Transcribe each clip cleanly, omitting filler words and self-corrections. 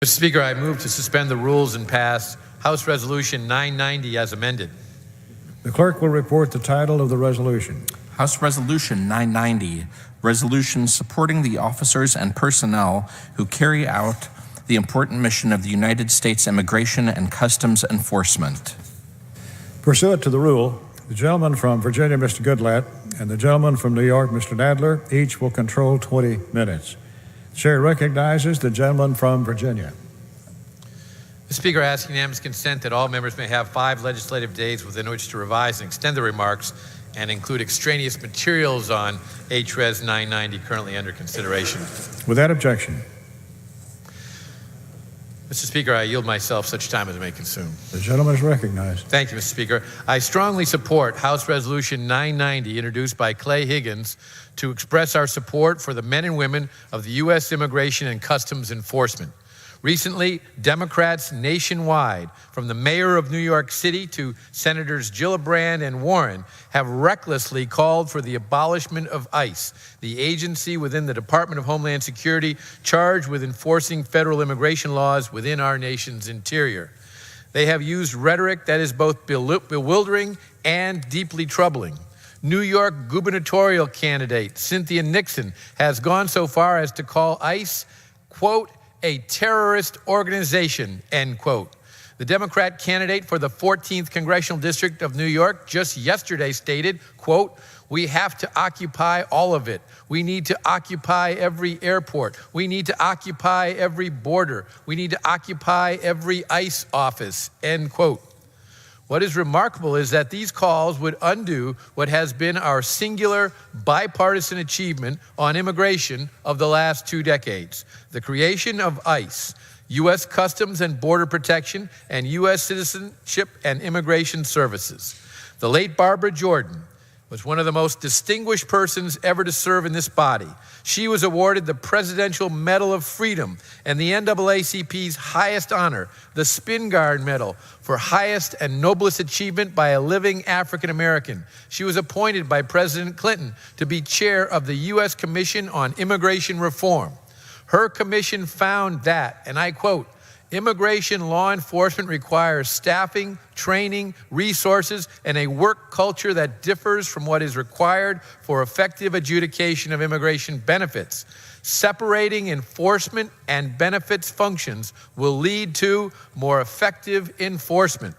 Mr. Speaker, I move to suspend the rules and pass House Resolution 990 as amended. The clerk will report the title of the resolution. House Resolution 990, resolution supporting the officers and personnel who carry out the important mission of the United States Immigration and Customs Enforcement. Pursuant to the rule, the gentleman from Virginia, Mr. Goodlatte, and the gentleman from New York, Mr. Nadler, each will control 20 minutes. The chair recognizes the gentleman from Virginia. Mr. Speaker, I ask unanimous consent that all members may have 5 legislative days within which to revise and extend their remarks and include extraneous materials on H.Res. 990 currently under consideration. Without objection. Mr. Speaker, I yield myself such time as I may consume. The gentleman is recognized. Thank you, Mr. Speaker. I strongly support House Resolution 990 introduced by Clay Higgins to express our support for the men and women of the U.S. Immigration and Customs Enforcement. Recently, Democrats nationwide, from the mayor of New York City to Senators Gillibrand and Warren, have recklessly called for the abolishment of ICE, the agency within the Department of Homeland Security charged with enforcing federal immigration laws within our nation's interior. They have used rhetoric that is both bewildering and deeply troubling. New York gubernatorial candidate Cynthia Nixon has gone so far as to call ICE, quote, a terrorist organization, end quote. The Democrat candidate for the 14th Congressional District of New York just yesterday stated, quote, we have to occupy all of it. We need to occupy every airport. We need to occupy every border. We need to occupy every ICE office, end quote. What is remarkable is that these calls would undo what has been our singular bipartisan achievement on immigration of the last 2 decades, the creation of ICE, U.S. Customs and Border Protection, and U.S. Citizenship and Immigration Services. The late Barbara Jordan was one of the most distinguished persons ever to serve in this body. She was awarded the Presidential Medal of Freedom and the NAACP's highest honor, the Spingarn Medal, for highest and noblest achievement by a living African American. She was appointed by President Clinton to be chair of the U.S. Commission on Immigration Reform. Her commission found that, and I quote, immigration law enforcement requires staffing, training, resources, and a work culture that differs from what is required for effective adjudication of immigration benefits. Separating enforcement and benefits functions will lead to more effective enforcement.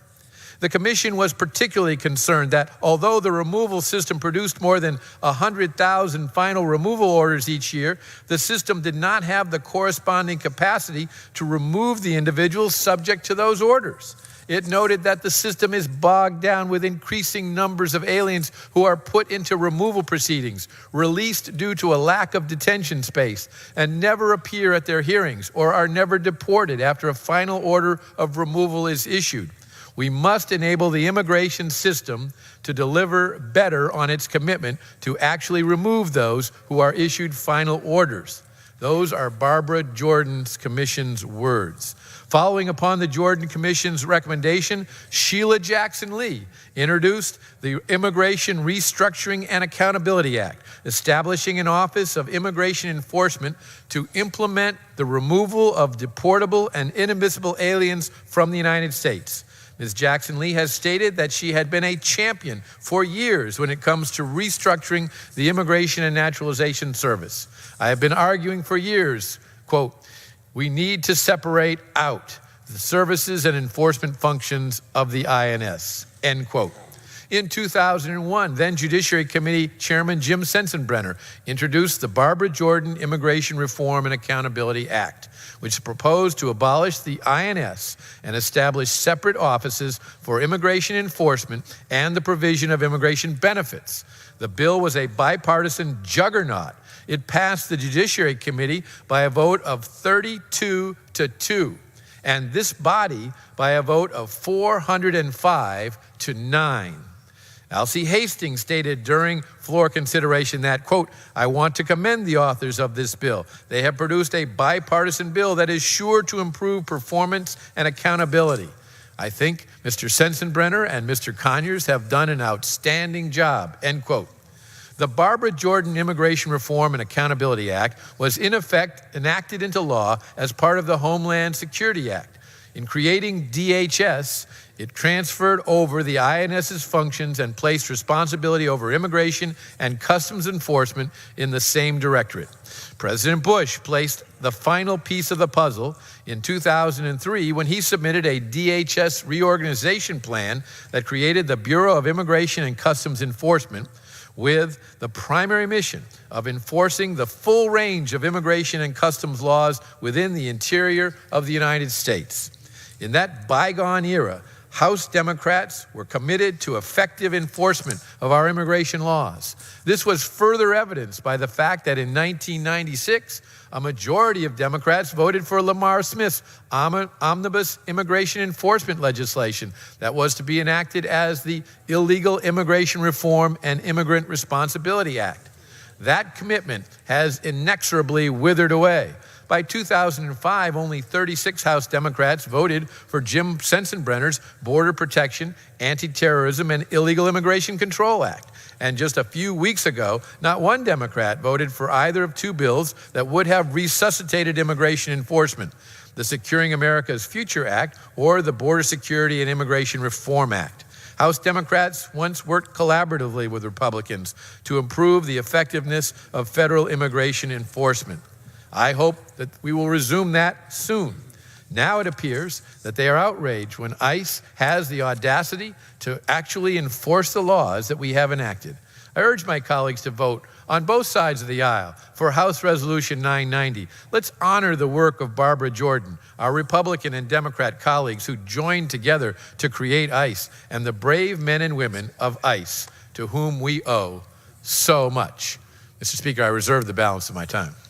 The commission was particularly concerned that although the removal system produced more than 100,000 final removal orders each year, the system did not have the corresponding capacity to remove the individuals subject to those orders. It noted that the system is bogged down with increasing numbers of aliens who are put into removal proceedings, released due to a lack of detention space, and never appear at their hearings or are never deported after a final order of removal is issued. We must enable the immigration system to deliver better on its commitment to actually remove those who are issued final orders. Those are Barbara Jordan's commission's words. Following upon the Jordan Commission's recommendation, Sheila Jackson Lee introduced the Immigration Restructuring and Accountability Act, establishing an Office of Immigration Enforcement to implement the removal of deportable and inadmissible aliens from the United States. Ms. Jackson Lee has stated that she had been a champion for years when it comes to restructuring the Immigration and Naturalization Service. I have been arguing for years, quote, we need to separate out the services and enforcement functions of the INS, end quote. In 2001, then Judiciary Committee Chairman Jim Sensenbrenner introduced the Barbara Jordan Immigration Reform and Accountability Act, which proposed to abolish the INS and establish separate offices for immigration enforcement and the provision of immigration benefits. The bill was a bipartisan juggernaut. It passed the Judiciary Committee by a vote of 32-2, and this body by a vote of 405-9. Alcee Hastings stated during floor consideration that, quote, I want to commend the authors of this bill. They have produced a bipartisan bill that is sure to improve performance and accountability. I think Mr. Sensenbrenner and Mr. Conyers have done an outstanding job, end quote. The Barbara Jordan Immigration Reform and Accountability Act was in effect enacted into law as part of the Homeland Security Act. In creating DHS, it transferred over the INS's functions and placed responsibility over immigration and customs enforcement in the same directorate. President Bush placed the final piece of the puzzle in 2003 when he submitted a DHS reorganization plan that created the Bureau of Immigration and Customs Enforcement, with the primary mission of enforcing the full range of immigration and customs laws within the interior of the United States. In that bygone era, House Democrats were committed to effective enforcement of our immigration laws. This was further evidenced by the fact that in 1996, a majority of Democrats voted for Lamar Smith's omnibus immigration enforcement legislation that was to be enacted as the Illegal Immigration Reform and Immigrant Responsibility Act. That commitment has inexorably withered away. By 2005, only 36 House Democrats voted for Jim Sensenbrenner's Border Protection, Anti-Terrorism, and Illegal Immigration Control Act. And just a few weeks ago, not one Democrat voted for either of two bills that would have resuscitated immigration enforcement, the Securing America's Future Act or the Border Security and Immigration Reform Act. House Democrats once worked collaboratively with Republicans to improve the effectiveness of federal immigration enforcement. I hope that we will resume that soon. Now it appears that they are outraged when ICE has the audacity to actually enforce the laws that we have enacted. I urge my colleagues to vote on both sides of the aisle for House Resolution 990. Let's honor the work of Barbara Jordan, our Republican and Democrat colleagues who joined together to create ICE, and the brave men and women of ICE to whom we owe so much. Mr. Speaker, I reserve the balance of my time.